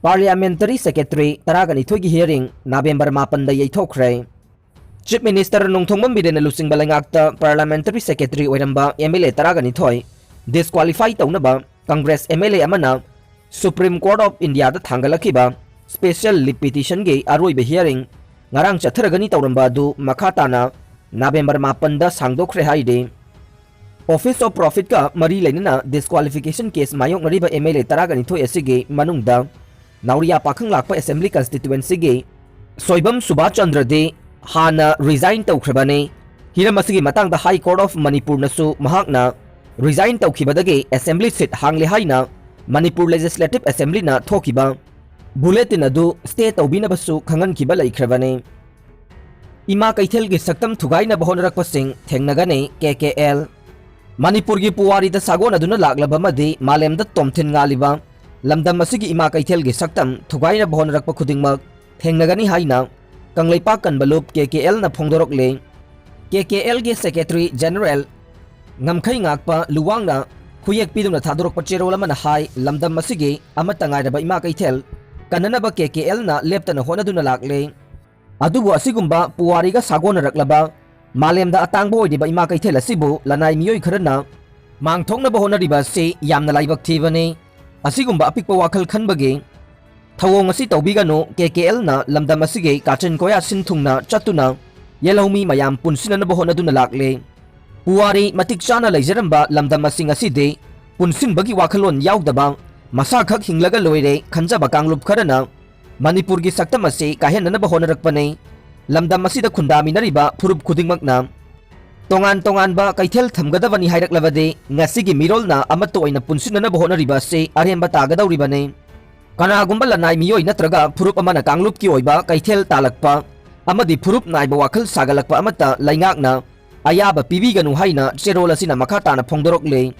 Parliamentary Secretary Taragani Thogi hearing November Mapanda Yeithokhre. Chief Minister Nongthongmam Biden Lusing Balangakta Parliamentary Secretary Oiramba MLA Taragani Thoi disqualify Taunaba Congress MLA Amana Supreme Court of India the Thangalakiba Special Lip Petition Gay Aroi hearing Ngarang Chataragani Tauramba du Makatana November Mapanda Sangdokhre Haide Office of Profit ka Mari Lenina disqualification case Mayong Riba MLA Taragani Thoi Asige Manungda Nauria Pakang Lakpa Assembly Constituency Gay Soibam Subhash Chandra De Hana resign Taukhrebane Hiramasigi Matang the High Court of Manipur Nasu Mahakna resign Taukhibadage Assembly Seat Hangli Haina Manipur Legislative Assembly na Thokiba Bulletin Adu State Obinabasu Kangan Kiba Laikrebane Ima Kaithel Gi Saktam Thugaina Bahonarakpa Singh Thengnagane KKL Manipur Gi Puwari da Sagon Aduna Laglabamadi Malem da Tomthin Ngaliba Lamdam Masigi Ima Kaithel Gi Saktam Thugaina Bahonarakpa Khudingmak Thengnagani Haina Kanglaipak Kanbalup KKL na Phongdorok Le KKL Gi Secretary General Ngamkhai Ngakpa Luwangna Khuyek Piduna Thadorok Pacherol Man Hai Lamdam Masigi Amatangai da Ima Kaithel Kananaba KKL na Leptana Honaduna Lakle Adubu Asigumba Puwariga Sagona Raklaba Malem da Atangbo di Ima Kaithel Asibu Lanai Miyoi Kharana Mangthong na Bahona Riba Si Yamna Laibak Tivani Asigumba Apikpa Wakal Khanbagi Thawong Asi Taubigano KKL na Lamdam Asige Kachin Koya Sinthungna Chatuna Yelawmi Mayam Punsina na Bahona Duna Lakle Puwari Matikchana Laijaramba Lamdam Asing Aside Punsin Bagi Wakalon Yaudaba Masakhak Hinglaga Loire Khanjaba Kanglup Kharana Manipur Gi Saktam Asi Kahena na Bahona Rakpane Lamdam Masida Khundami Nariba Phurup Khudingmakna Tongan ba Kaithel Thamgadabani Hairaklavade Ngasigi Mirolna Amato Oina Punsina na Bahona Riba Se Aremba Tagadawribane Kanagumba Lanai Miyoi Natraga Phurup Amana Kanglup Ki Oiba Kaithel Talakpa Amadi Phurup Naiba Wakal Sagalakpa Amata Laingakna Ayaba Pibiganu Haina Cherola Sina Makatana Phongdorok Le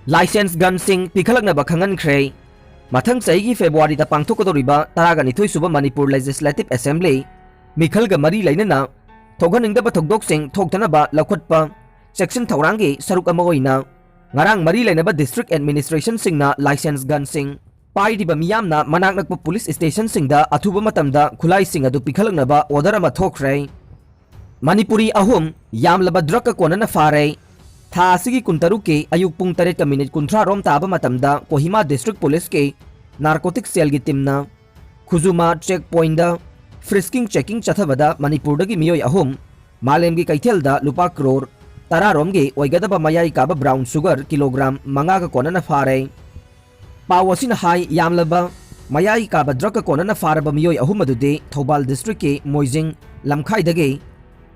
License Gun Sing Pikhalakna Bakhangan Khre Mathang Saigi February da Pangthokadoriba Taragani Thoi Suba Manipur Legislative Assembly Mikhalga Mari Lainana Thoganingda Thokdok Sing Thoktanaba Lakhotpa Section Thaurangi Saruk Ama Oina Ngarang Mari Lainaba District Administration Singna License Gun Sing Paidiba Miyamna Manak Nakpa Police Station Singda Athuba Matamda Khulai Sing adu Pikhalaknaba Order ama Thokhre Manipuri Ahum Yamlaba Draka Konana Fare Tha Asigi Kuntaruke Ayuk Pung 3 minute Kunthra Rom Taba Matamda Kohima District Police ke Narcotic Cell Gi Timna Khuzuma Checkpoint da Frisking Checking Chathabada Manipur Dagi Miyoi Ahum Malem Gi Kaithelda Lupa Crore Tararom Gi Oigadaba Mayai Kaba Brown Sugar Kilogram Mangaga Konana Fare Pawasina Hai Yamlaba Mayai Kaba Draka Konana Faraba Miyoi Ahum Adude Thobal District ke Moizing Lamkhai Dagi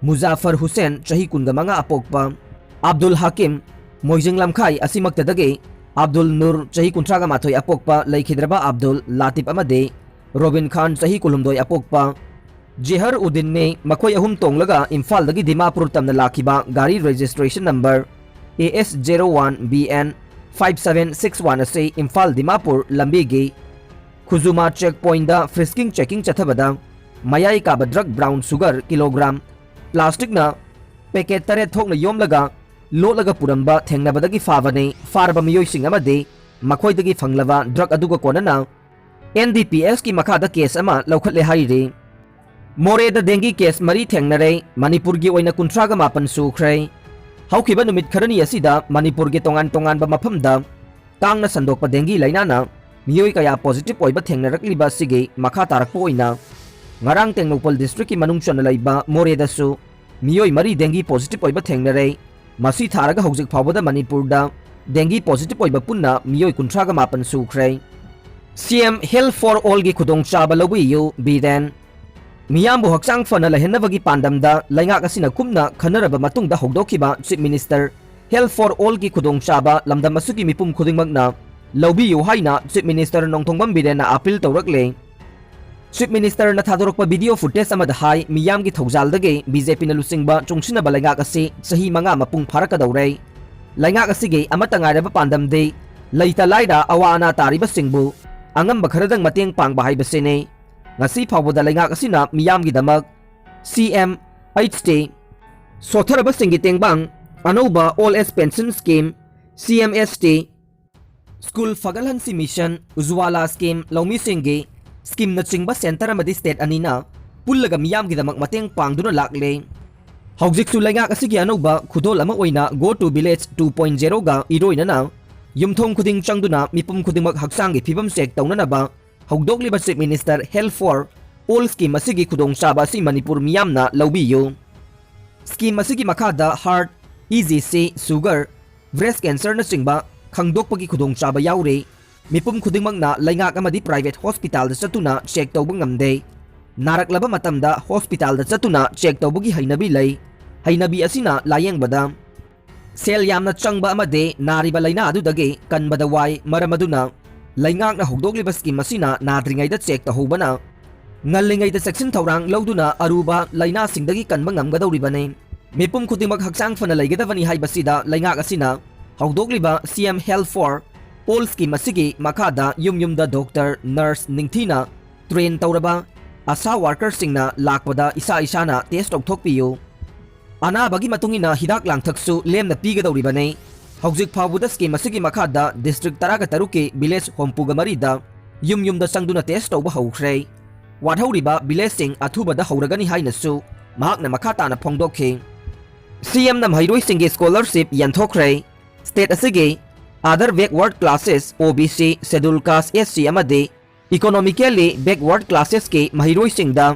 Muzaffar Hussain Chahi Kungamanga Apokpa Abdul Hakim Moizing Lamkhai Asimaktadagi Abdul Nur Chahi Kuntraga Mathoi Apokpa Laikhidraba Abdul Latif Amade Robin Khan Chahi Kulumdoi Apokpa Jihar Udin ne Makhoi Ahum Tonglaga Imphal Dagi Dimapur Tamna Lakiba Gari Registration Number AS01BN 5761 Ase Imphal Dimapur Lambigi Khuzuma Checkpoint da Frisking Checking Chathabada Mayai Kaba Drug Brown Sugar Kilogram Plastic na Packet Tare Thokna Yomlaga Lolaga Puramba Thengnabadagi Favane Farba Miyoi Sing Amade Makhoi Dagi Fanglava Drug Aduga Konana NDPS ki Makada case ama Laukhatle Haire More da Dengue case Mari Thengnare Manipur gi Oina Kuntraga Mapan Sukhre Haukiba Numit Kharani Asida Manipur gi Tongan ba Maphamda Tangna Sandokpa Dengue Lainana Miyoi Kaya Positive Oiba Thengnarakliba Sige Makha Tarakpo Oina Ngarang Tengnopal District ki Manungchana Laiba More da Su Miyoi Mari Dengue Positive Oiba Thengnare Masi Tharaga Hojik Phawbada Manipur da Dengue Positive Oiba Punna Miyoi Kuntraga Mapan Sukhre CM Health for All Gi Khudong Chaba Lawiyu Biden Miyambu Hakchang Fana Lahenabagi Pandamda Laingak Asina Kumna Khanaraba Matungda Hogdokiba Chief Minister Health for All Gi Khudong Chaba Lamdam Masugi Mipum Khudingmagna Lawiyu Haina Chief Minister Nongthongbam Biden na appeal tawrakle Chief Minister na thadorokpa video footage amada hai miyam gi thawjaldage BJP na lusingba chungsinaba laingak asi sahi manga mapung pharakadawre laingak asige amata ngairaba pandamde laita laida awana tariba singbu angamba kharadang mateng pangba haibasene ngasi phawboda laingak asina miyam gi damak CM HT sotharaba singi tengbang anoba all as pension scheme CMST school फगलहनसी mission Ujjwala scheme लौमी सिंगे scheme न चिंबा centre अमदी state अनीना पुल्लगा मियामगिदमक मतेंग पांगदुना लाकले हौजिकसु लैंगाक असिगी अनौबा खुदोल अमा ओइना go to village 2.0 गा इरोइनना युमथोंग खुदिंग चंगदुना मिपुम खुदिंगमक हक्सांगी फिबम चेक तौननबा हौदोकलिबा chief minister health for all scheme असिगी खुदोंग चाबा असि मणिपुर मियामना लौबियु स्कीम असिगी मखादा heart EGC sugar breast cancer न चिंबा खंगदोकपगी खुदोंग चाबा याउरे मिपुम खुदिंगमकना लैंगाक अमदी प्राइवेट हॉस्पिटल दा चतुना चेक तौबा ngamde नारकलबा मतमदा हॉस्पिटल दा चतुना चेक तौबगी हैनबी लै हैनबी असिना लायेंगबदा सेल यामना चंगबा अमदे नारिबा लैना अदुदगे कनबदा वाई मरमदुना लैंगाकना हौदोकलिबा स्कीम असिना नाद्रिङैदा check तहौबना ngallingaida section thorang loduna aruba laina singdagi kanba ngamgadawribane mipum khudimak hakchang fana laigedabani haibasida laingak asina haudogliba CM Health for All scheme asigi makada yumda doctor nurse ningthina train tawraba asa worker singna lakpada isa isana test tokthokpiyu ana bagi matungina hidak langthaksu lemna pigadawribane haujik phawbuda scheme asigi makada district taraga taruki village hompuga marida yumda sangduna test tawba haukhre वाथौरिबा बिलेसिंग अथुबदा हौरगनी हाइनसु महाकना मखाताना फोंदोखे CM ना महिरोइसिंगे स्कॉलरशिप येइथोख्रे स्टेट असिगे other backward classes OBC schedule caste SC अमदे इकोनॉमिकली बैकवर्ड क्लासेस के महिरोइसिंगदा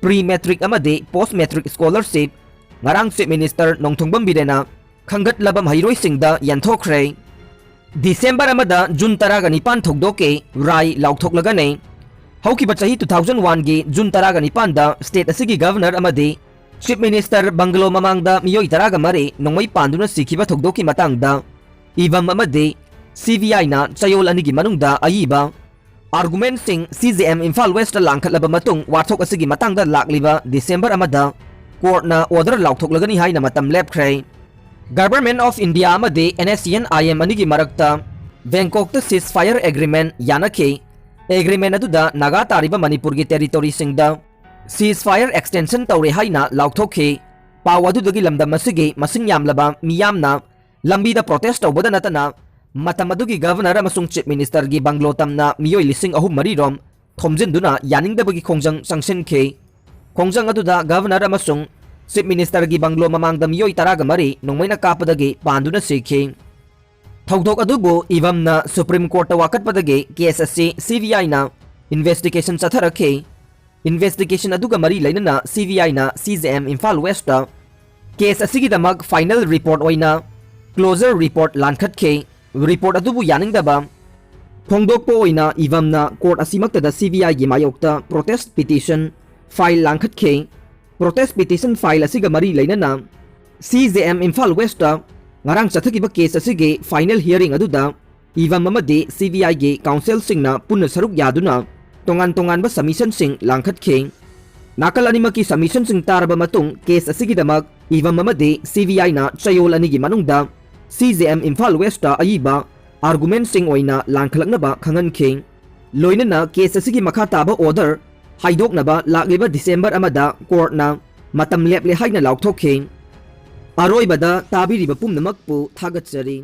प्री मैट्रिक अमदे post matric scholarship ngarang chief minister Nongthombam बिरेना खंगतलबा महिरोइसिंगदा येइथोख्रे दिसंबर अमदा जून 19 थोकदोके राय लाउथोकलगने हौकिबा चाही 2001 गी जून 19 दा स्टेट असिगी गवर्नर अमदे चीफ मिनिस्टर बंगलो ममांगदा मियोई 13 नोंमै पांदुना सिखिबा थोकदोकी मतंगदा इवम अमदे CVI ना चयोल अनिगी मनुंगदा अयिबा आर्गुमेंट सिंग CJM इम्फाल वेस्ट लांखलबा मतुंग वाथोक असिगी मतंगदा लाकलिबा डिसेंबर अमदा कोर्टना ऑर्डर लाउथोकलगनी हाइना मतम लेपख्रे गवर्नमेंट ऑफ इंडिया अमदे NSCN IM अनिगी मरक्ता Bangkok the cease fire agreement यानखे एग्रीमेंट अदुदा नागा तारिबा मणिपुर की टेरिटोरी सिंगदा सीज फायर एक्सटेंशन तौरे हाइना लाउथोखे पाव अदुदगी लमदम असिगे मसिंग यामलबा मियामना लंबीदा प्रोटेस्ट तौबदा नतना मतम अदुगी गवर्नर अमसुंग चीफ मिनिस्टर गी बंगलो तमना मियोई लिसिंग अहुम मरीरोम खोमजिनदुना यानिंगदबगी खोंजंग संगसिनखे खोंजंग अदुदा गवर्नर अमसुंग चीफ मिनिस्टर गी बंगलो ममांगदा मियोई 13 नोंमैना कापदगी पांदुना सिखे थौदोक अदुबो इवमना सुप्रीम कोर्ट वाकटपदगे केस असि CVI ना इन्वेस्टिगेशन चथरखे इन्वेस्टिगेशन अदुगा मरी लैनना CVI ना CJM इम्फाल वेस्ट केस असिगिदमक फाइनल रिपोर्ट ओइना क्लोजर रिपोर्ट लानखटखे रिपोर्ट अदुबु यानिंगदबा फोंदोकपो ओइना इवमना कोर्ट असिमक्तदा CVI गी मायोक्ता प्रोटेस्ट पिटिशन फाइल लानखटखे प्रोटेस्ट पिटिशन फाइल असिगा मरी लैनना CJM Imphal west ngarang chathaki case असिगे फाइनल हियरिंग अदुदा इवम अमदे CVI गे काउंसिल सिंगना पुन्न सरुक यादुना तोंगान तोंगान बा सबमिशन सिंग लांखटखे नाकल अनिमकी सबमिशन सिंग तारबा मतुंग केस असिगिदमक इवम अमदे CVI ना चयोल अनिगी मनुंगदा CJM इम्फाल वेस्ट अयिबा आर्गुमेंट सिंग ओइना लांखलकनबा खंगनखे लोइनना केस असिगी मखा ताबा ऑर्डर हाइदोकनबा लाकलिबा डिसेंबर अमदा कोर्टना मतम लेपले हाइना लाउथोखे अरोइबदा ताबिरिबा पुमनमकपु थागतचरी।